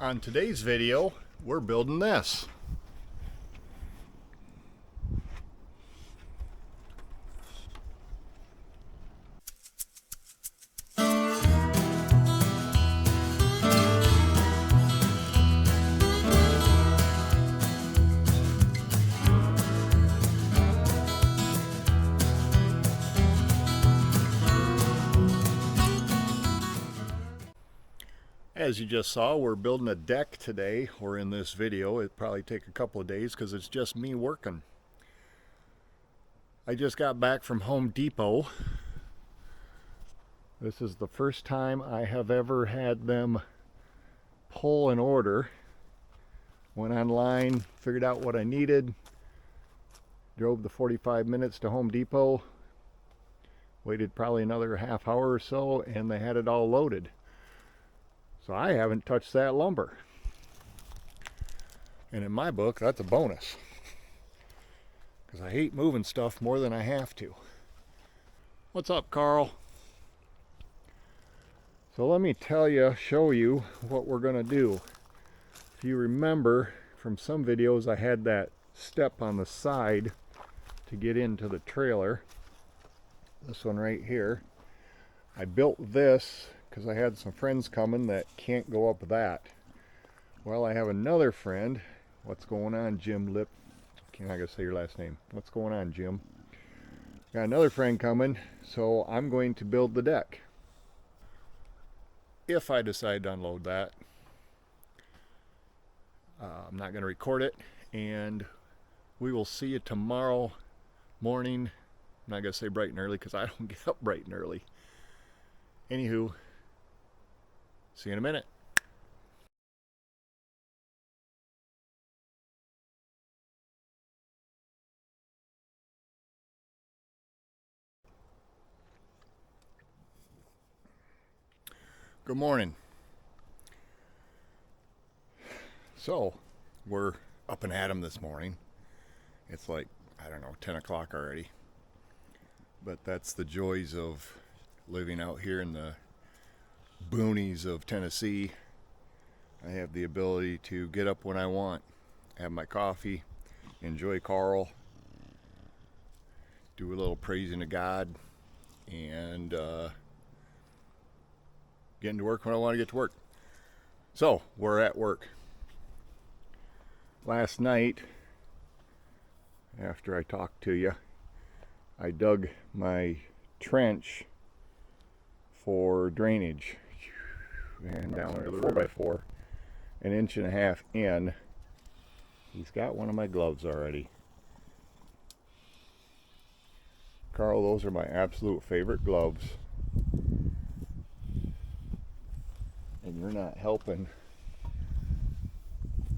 On today's video, we're building this. As you just saw, we're building a deck today, or in this video. It'll probably take a couple of days because it's just me working. I just got back from Home Depot. This is the first time I have ever had them pull an order. Went online, figured out what I needed, drove the 45 minutes to Home Depot, waited probably another half hour or so, and they had it all loaded. So I haven't touched that lumber. And in my book, that's a bonus. Because I hate moving stuff more than I have to. What's up, Carl? So let me show you what we're going to do. If you remember from some videos, I had that step on the side to get into the trailer. This one right here. I built this because I had some friends coming that can't go up that. Well, I have another friend. What's going on, Jim Lip? I'm not gonna say your last name. What's going on, Jim? Got another friend coming, so I'm going to build the deck. If I decide to unload that, I'm not gonna record it, and we will see you tomorrow morning. I'm not gonna say bright and early because I don't get up bright and early. Anywho, see you in a minute. Good morning. So, we're up and at 'em this morning. It's like, I don't know, 10 o'clock already. But that's the joys of living out here in the boonies of Tennessee. I have the ability to get up when I want, have my coffee, enjoy Carl, do a little praising to God, and get into work when I want to get to work. So, we're at work. Last night, after I talked to you, I dug my trench for drainage. And down there, the 4x4, an inch and a half in. He's got one of my gloves already. Carl, those are my absolute favorite gloves. And you're not helping.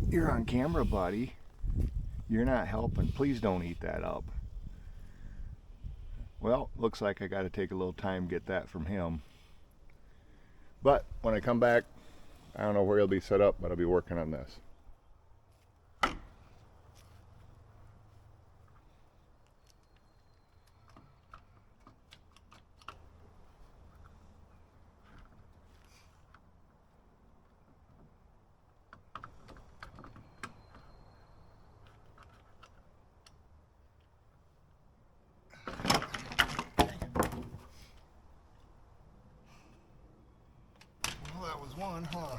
You're on camera, buddy. You're not helping. Please don't eat that up. Well, looks like I got to take a little time to get that from him. But when I come back, I don't know where he'll be set up, but I'll be working on this. Well, that was one, huh?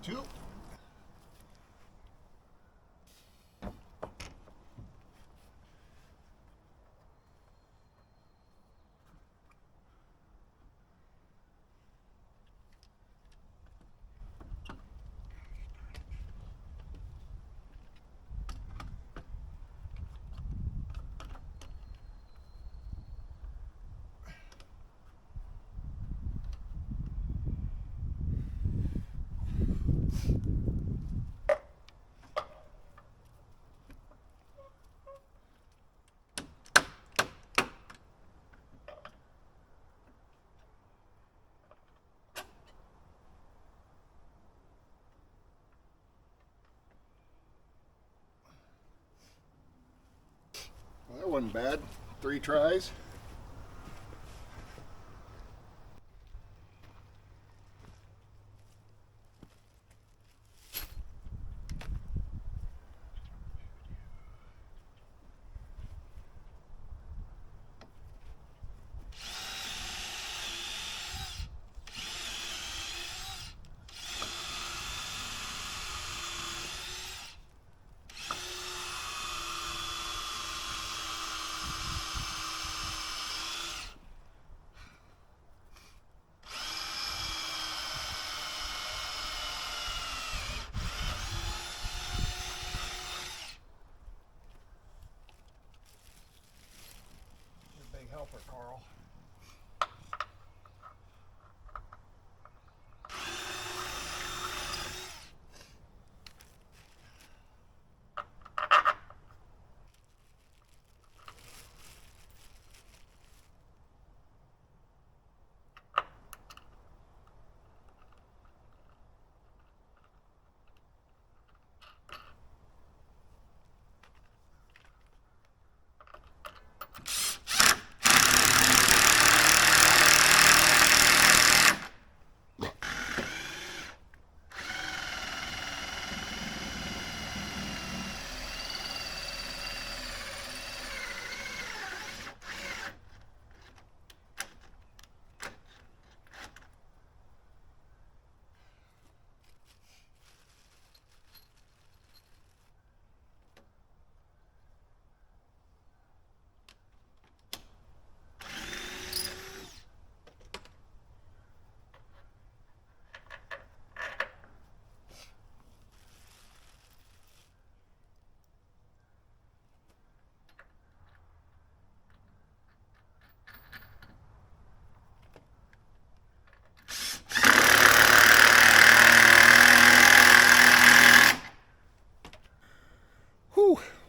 Two. wasn't bad. 3 tries. Helper, Carl.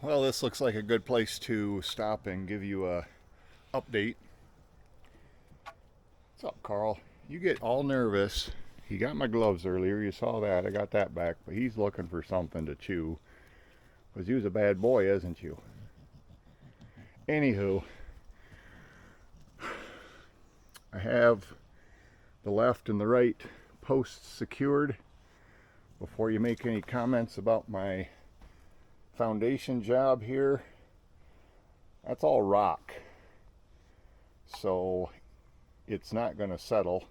Well, this looks like a good place to stop and give you a update. What's up, Carl? You get all nervous. He got my gloves earlier. You saw that. I got that back. But he's looking for something to chew. Because you was a bad boy, isn't you? Anywho, I have the left and the right posts secured. Before you make any comments about my foundation job here, that's all rock, so it's not going to settle.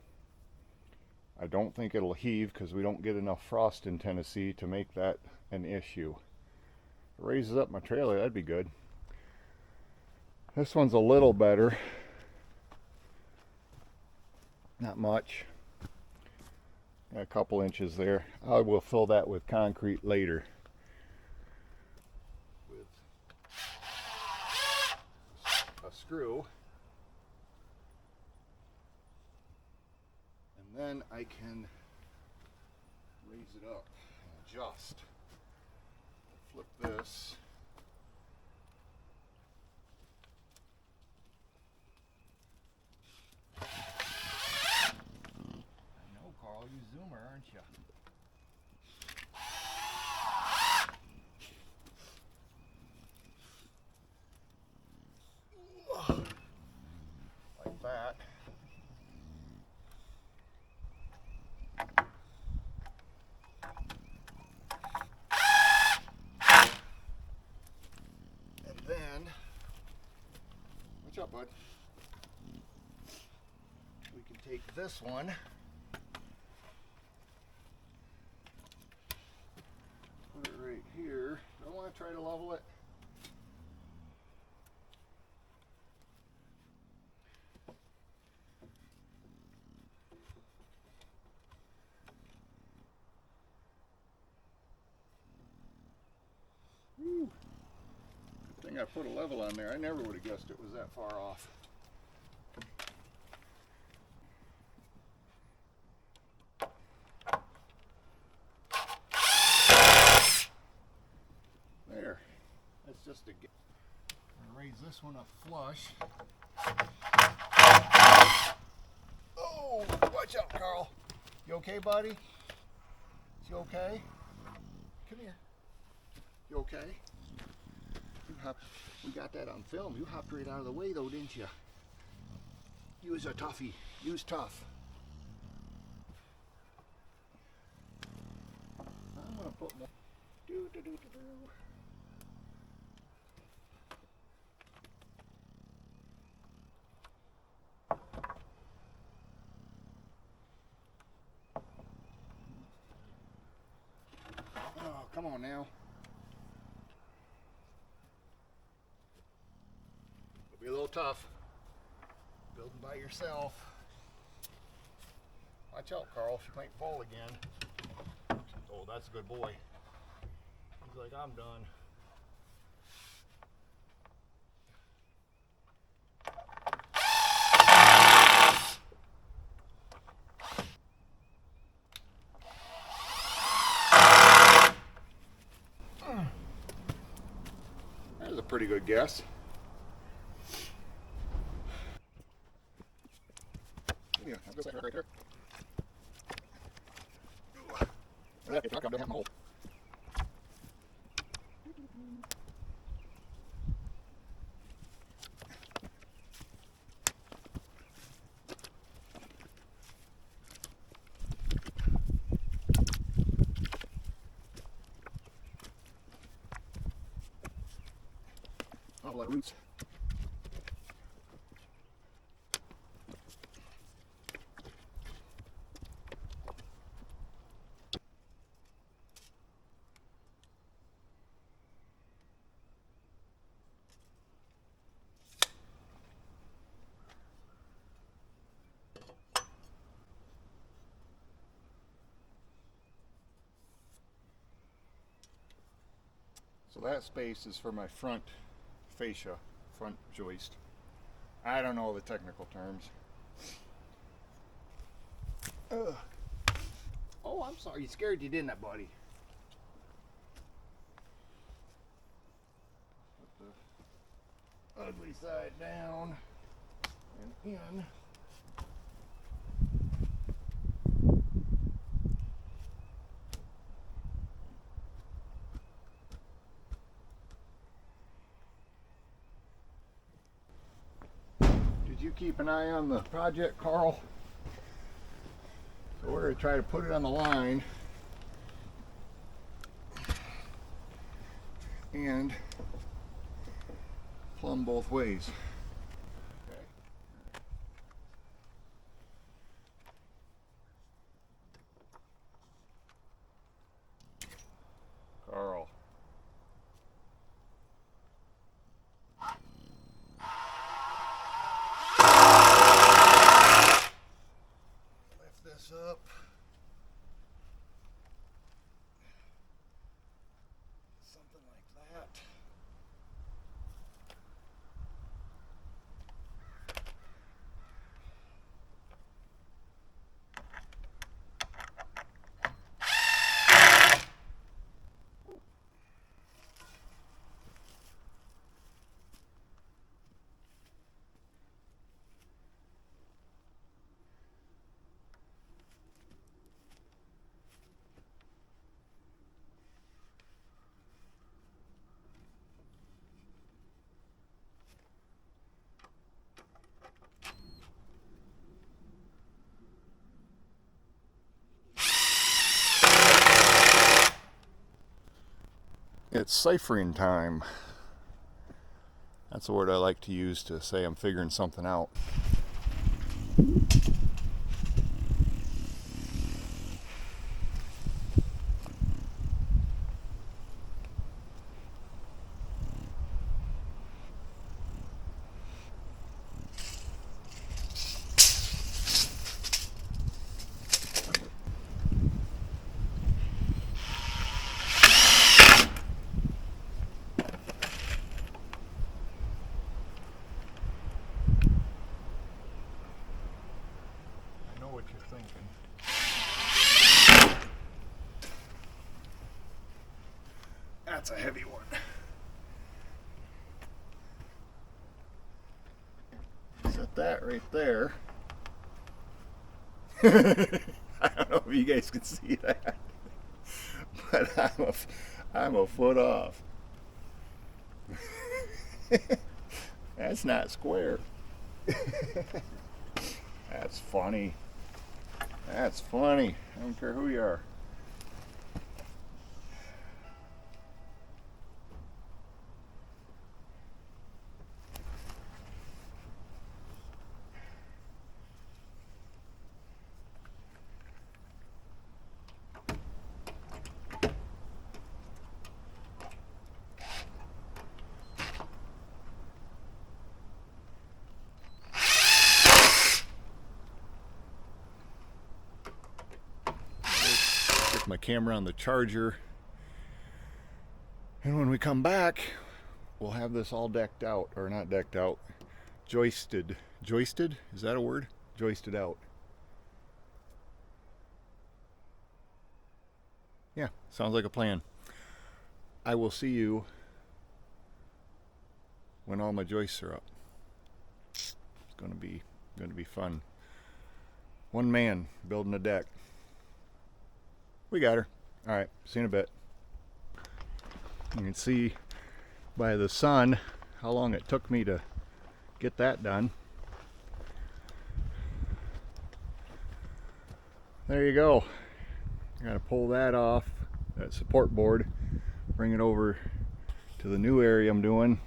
I don't think it'll heave because we don't get enough frost in Tennessee to make that an issue. If it raises up my trailer, that'd be good. This one's a little better, not much, got a couple inches there. I will fill that with concrete later. Screw, and then I can raise it up and adjust. Flip this. I know, Carl, you zoomer, aren't you? Like that. And then, watch out, bud. We can take this one, put it right here. Do I want to try to level it? Good thing I put a level on there. I never would have guessed it was that far off. There. That's just a. I'm gonna raise this one up flush. Oh, watch out, Carl. You okay, buddy? Is you okay? Come here. You okay? You hop. We got that on film. You hopped right out of the way though, didn't you? Use a toughie. Use tough. I'm gonna put more. Do. Oh, come on now. It'll be a little tough. Building by yourself. Watch out, Carl. She might fall again. Oh, that's a good boy. He's like, I'm done. That was a pretty good guess. Yeah, I'll go right there. If not, I'm gonna have my hole. Oh, like roots. So that space is for my front fascia, front joist. I don't know the technical terms. Oh, I'm sorry. You scared you, didn't I, buddy? Put the ugly side down and in. Did you keep an eye on the project, Carl? So we're going to try to put it on the line and plumb both ways. Okay. Carl. Up. Something like that. It's ciphering time. That's a word I like to use to say I'm figuring something out. That's a heavy one. Set that right there. I don't know if you guys can see that, but I'm a foot off. That's not square. That's funny. That's funny. I don't care who you are. My camera on the charger, and when we come back we'll have this all decked out, or not decked out, joisted. Joisted, is that a word? Joisted out. Yeah, sounds like a plan. I will see you when all my joists are up. It's gonna be fun. One man building a deck. We got her. All right, see you in a bit. You can see by the sun how long it took me to get that done. There you go. I gotta pull that off, that support board, bring it over to the new area I'm doing.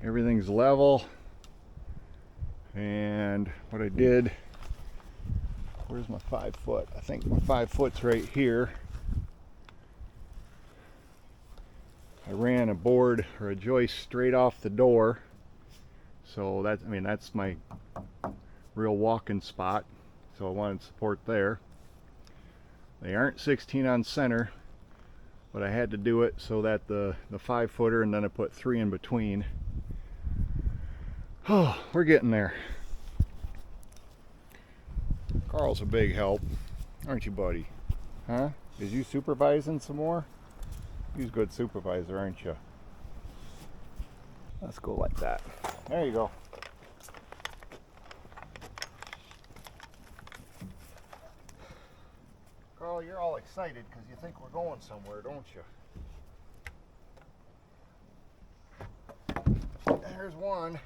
Everything's level, and what I did, where's my 5 foot? I think my 5 foot's right here. I ran a board or a joist straight off the door, so that's, I mean, that's my real walking spot, so I wanted support there. They aren't 16 on center, but I had to do it so that the 5 footer, and then I put 3 in between. Oh, we're getting there. Carl's a big help, aren't you, buddy? Huh? Is you supervising some more? You're a good supervisor, aren't you? Let's go like that. There you go. Carl, you're all excited because you think we're going somewhere, don't you? There's one.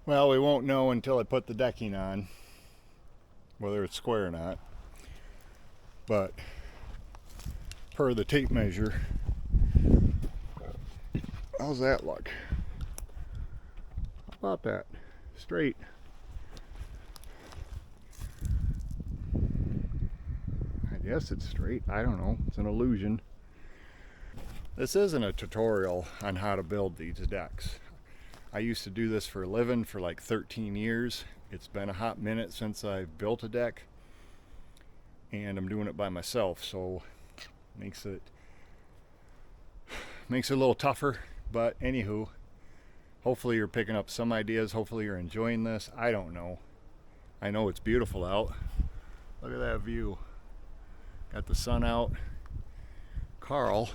Well, we won't know until I put the decking on whether it's square or not, but per the tape measure, how's that look? How about that? Straight. I guess it's straight. I don't know. It's an illusion. This isn't a tutorial on how to build these decks. I used to do this for a living for like 13 years. It's been a hot minute since I've built a deck, and I'm doing it by myself, so makes it a little tougher. But anywho, hopefully you're picking up some ideas. Hopefully you're enjoying this. I don't know. I know it's beautiful out. Look at that view. Got the sun out. Carl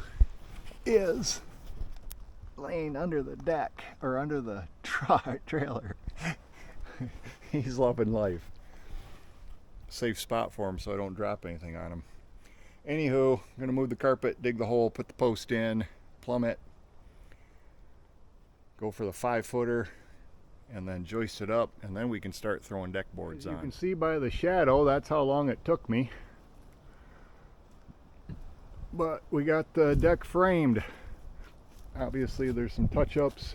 is laying under the deck, or under the trailer. He's loving life. Safe spot for him so I don't drop anything on him. Anywho, I'm gonna move the carpet, dig the hole, put the post in, plumb it, go for the 5-footer, and then joist it up, and then we can start throwing deck boards on. You can see by the shadow, that's how long it took me. But we got the deck framed. Obviously there's some touch-ups,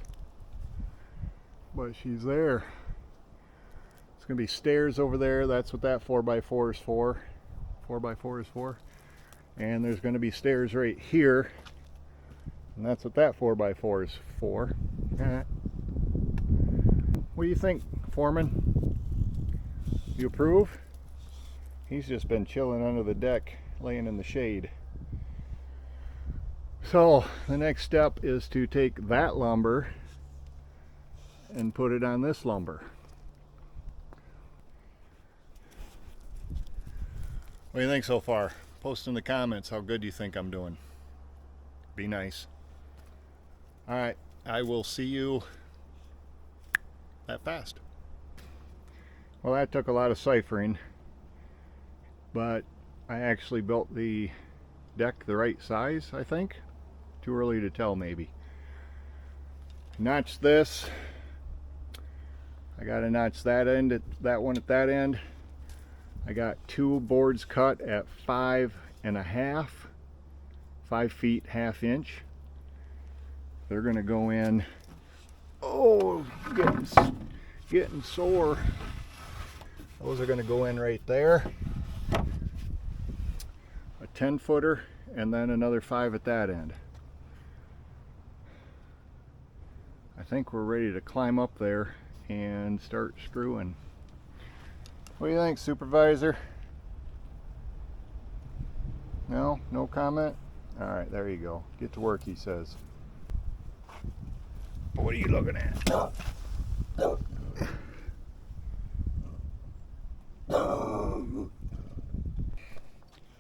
but she's there. It's gonna be stairs over there. That's what that 4x4 is for. 4x4 is for. And there's gonna be stairs right here. And that's what that 4x4 is for. What do you think, Foreman? You approve? He's just been chilling under the deck, laying in the shade. So the next step is to take that lumber and put it on this lumber. What do you think so far? Post in the comments how good you think I'm doing. Be nice. Alright, I will see you that fast. Well, that took a lot of ciphering, but I actually built the deck the right size, I think. Too early to tell, maybe. Notch this. I gotta notch that end, that one at that end. I got 2 boards cut at 5.5, 5 feet, ½ inch. They're gonna go in. Oh, getting sore. Those are gonna go in right there. A 10-footer, and then another 5 at that end. I think we're ready to climb up there and start screwing. What do you think, Supervisor? No? No comment? Alright, there you go. Get to work, he says. What are you looking at?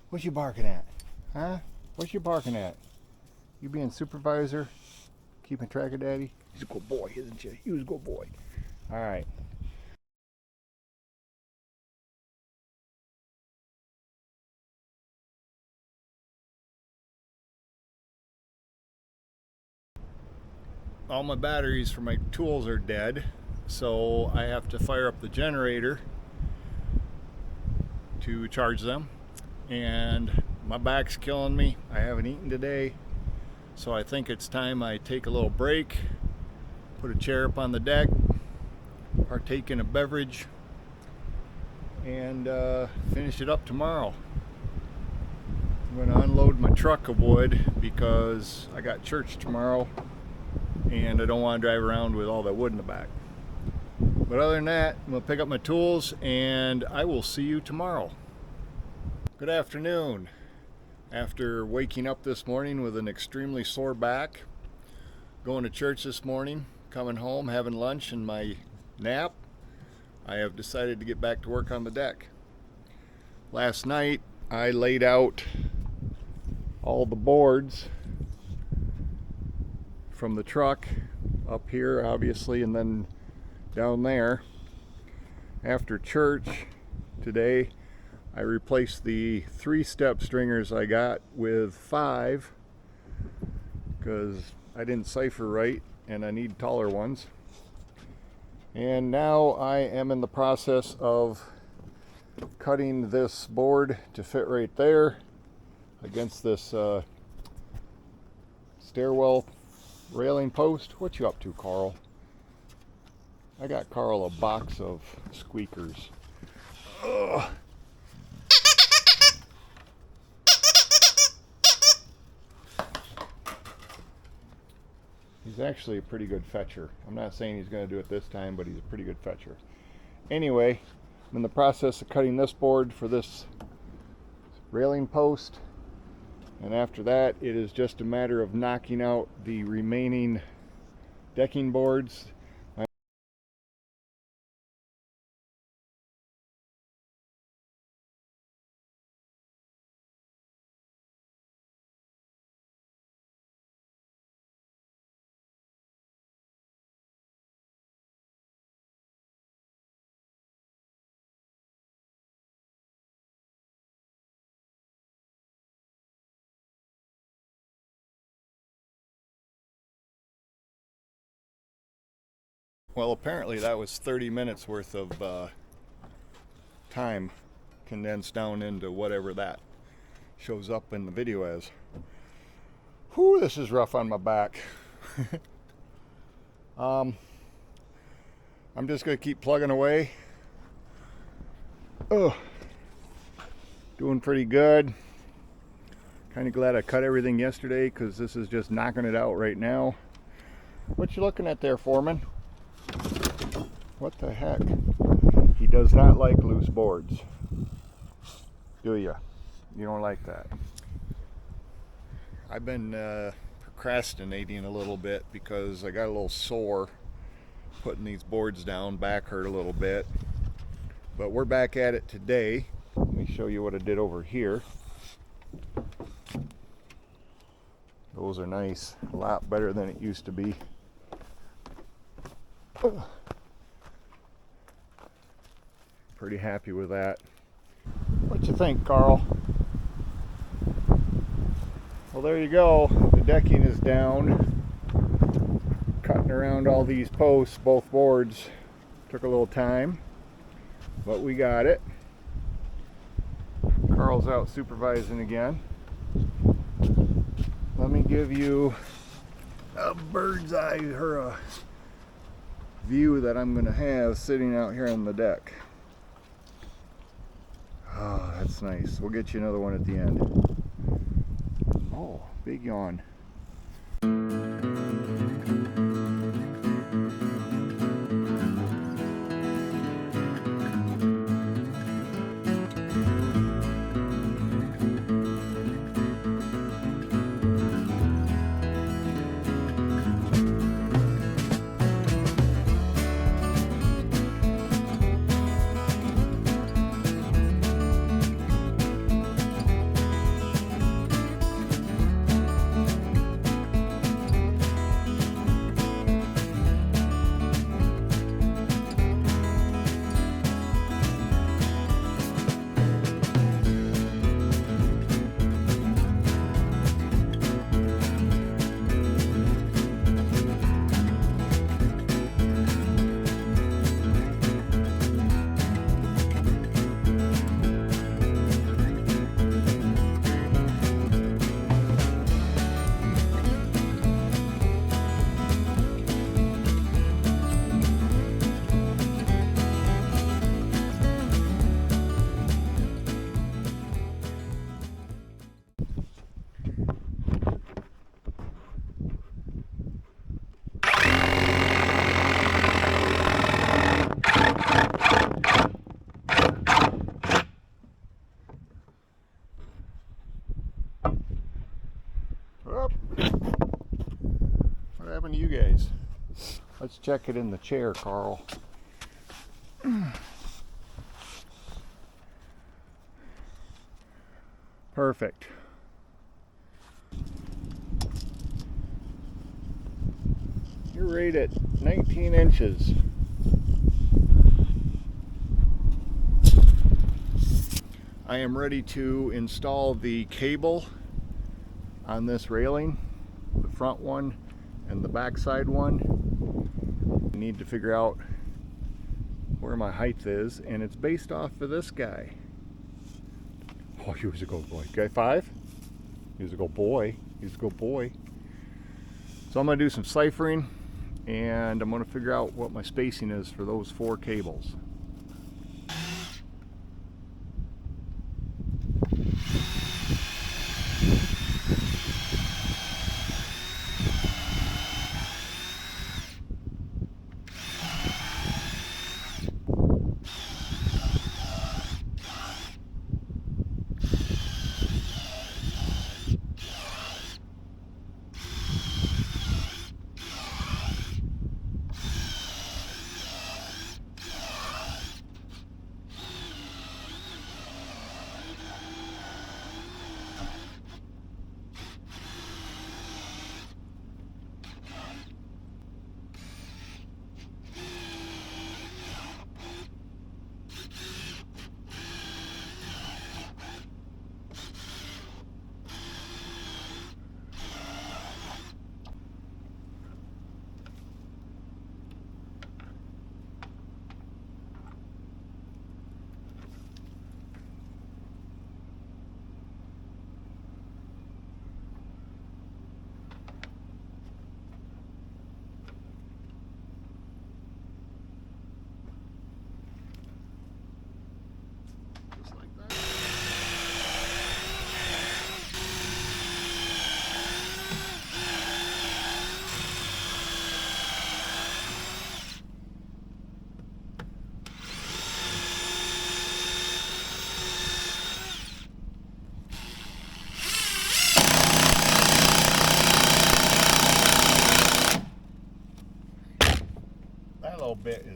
What you barking at? Huh? What you barking at? You being Supervisor? Keeping track of Daddy? He's a good boy, isn't you? He was a good boy. Alright. All my batteries for my tools are dead, so I have to fire up the generator to charge them, and my back's killing me. I haven't eaten today, so I think it's time I take a little break, put a chair up on the deck, partake in a beverage, and finish it up tomorrow. I'm going to unload my truck of wood because I got church tomorrow and I don't want to drive around with all that wood in the back. But other than that, I'm going to pick up my tools and I will see you tomorrow. Good afternoon. After waking up this morning with an extremely sore back, going to church this morning, coming home, having lunch and my nap, I have decided to get back to work on the deck. Last night I laid out all the boards from the truck up here, obviously, and then down there. After church today, I replaced the 3-step stringers I got with 5 because I didn't cipher right and I need taller ones. And now I am in the process of cutting this board to fit right there against this stairwell railing post. What you up to, Carl? I got Carl a box of squeakers. Ugh. He's actually a pretty good fetcher. I'm not saying he's going to do it this time, but he's a pretty good fetcher. Anyway, I'm in the process of cutting this board for this railing post. And after that, it is just a matter of knocking out the remaining decking boards. Well, apparently that was 30 minutes worth of time condensed down into whatever that shows up in the video as. Whew, this is rough on my back. I'm just going to keep plugging away. Oh, doing pretty good. Kind of glad I cut everything yesterday because this is just knocking it out right now. What you looking at there, Foreman? What the heck? He does not like loose boards. Do you? You don't like that? I've been procrastinating a little bit because I got a little sore putting these boards down. Back hurt a little bit. But we're back at it today. Let me show you what I did over here. Those are nice. A lot better than it used to be. Pretty happy with that. What you think, Carl? Well, there you go. The decking is down. Cutting around all these posts, both boards, took a little time, but we got it. Carl's out supervising again. Let me give you a bird's eye or a view that I'm going to have sitting out here on the deck. Oh, that's nice. We'll get you another one at the end. Oh, big yawn. What happened to you guys? Let's check it in the chair, Carl. Perfect. You're right at 19 inches. I am ready to install the cable on this railing, the front one and the back side one. I need to figure out where my height is, and it's based off of this guy. Oh, he was a good boy. Guy 5? He was a good boy. He was a good boy. So I'm going to do some ciphering, and I'm going to figure out what my spacing is for those 4 cables.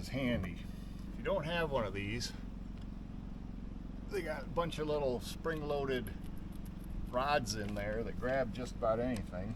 is handy. If you don't have one of these, they got a bunch of little spring-loaded rods in there that grab just about anything.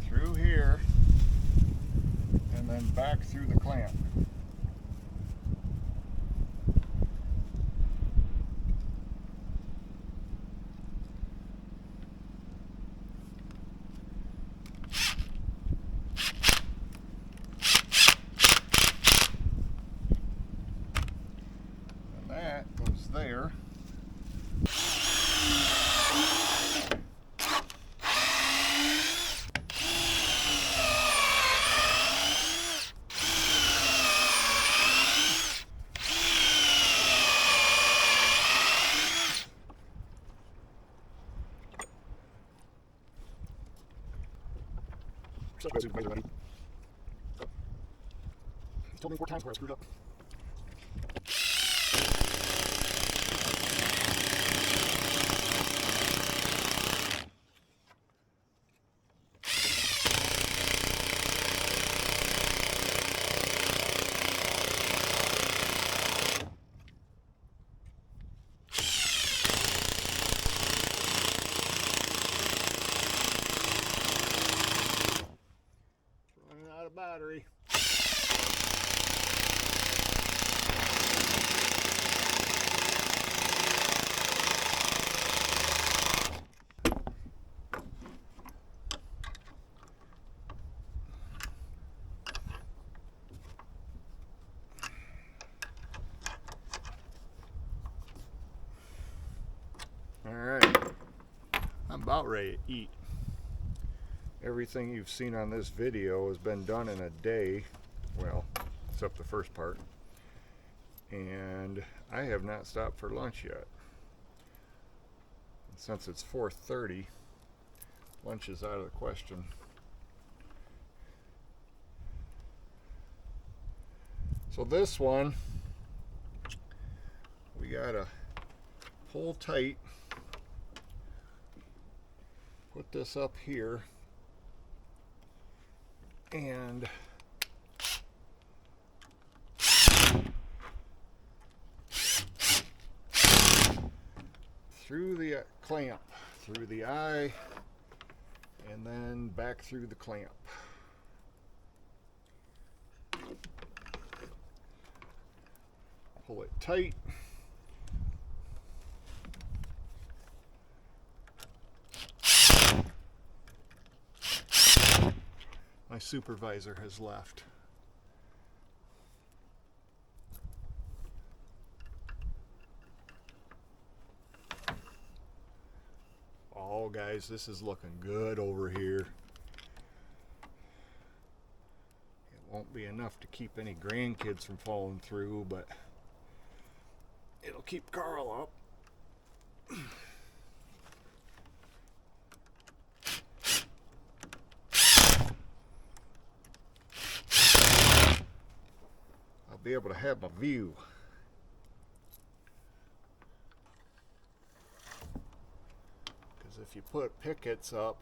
Through here, and then back through the clamp. And that goes there. Supervisor buddy. He's told me 4 times where I screwed up. Running out of battery. Alright, I'm about ready to eat. Everything you've seen on this video has been done in a day, well, except the first part, and I have not stopped for lunch yet. And since it's 4:30, lunch is out of the question. So this one, we gotta pull tight, put this up here, and through the clamp, through the eye, and then back through the clamp. Pull it tight. My supervisor has left. Oh guys, this is looking good over here. It won't be enough to keep any grandkids from falling through, but it'll keep Carl up. Be able to have my view. Because if you put pickets up,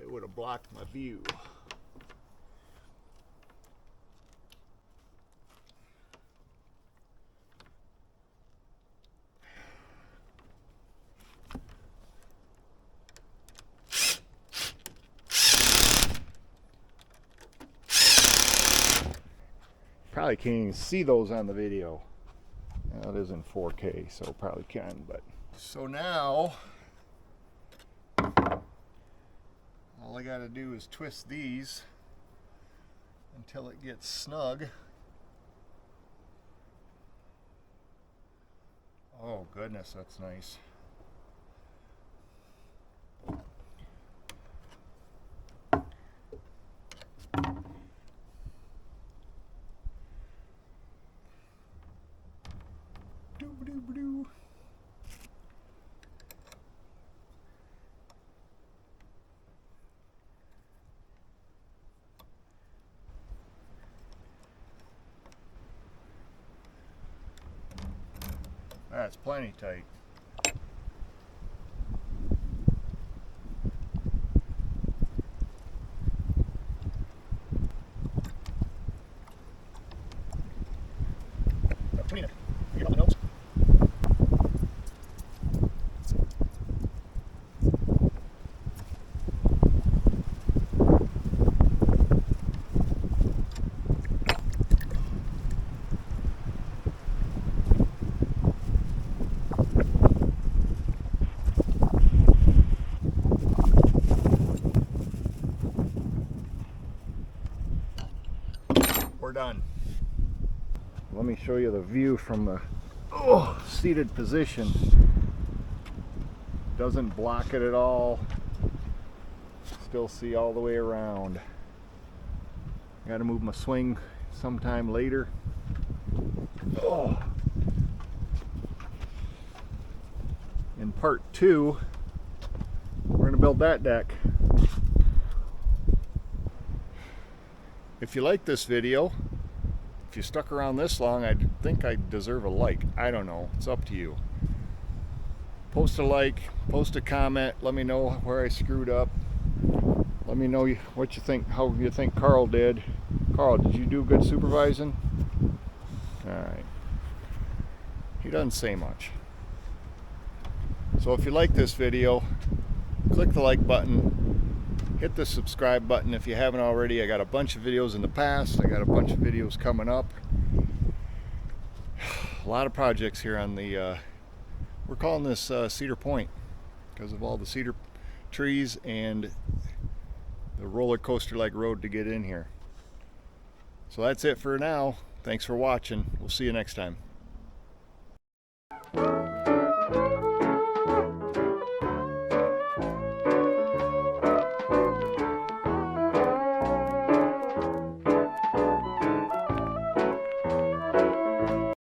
it would have blocked my view. Probably can't even see those on the video. Now, it is in 4K, so probably can, but. So now, all I gotta do is twist these until it gets snug. Oh goodness, that's nice. That's plenty tight. We're done. Let me show you the view from the seated position. Doesn't block it at all. Still see all the way around. Got to move my swing sometime later. In part 2, we're going to build that deck. If you like this video, if you stuck around this long, I think I deserve a like. I don't know. It's up to you. Post a like, post a comment, let me know where I screwed up. Let me know what you think, how you think Carl did. Carl, did you do good supervising? Alright. He doesn't say much. So if you like this video, click the like button. Hit the subscribe button if you haven't already. I got a bunch of videos in the past. I got a bunch of videos coming up. A lot of projects here on the, we're calling this Cedar Point because of all the cedar trees and the roller coaster like road to get in here. So that's it for now. Thanks for watching. We'll see you next time.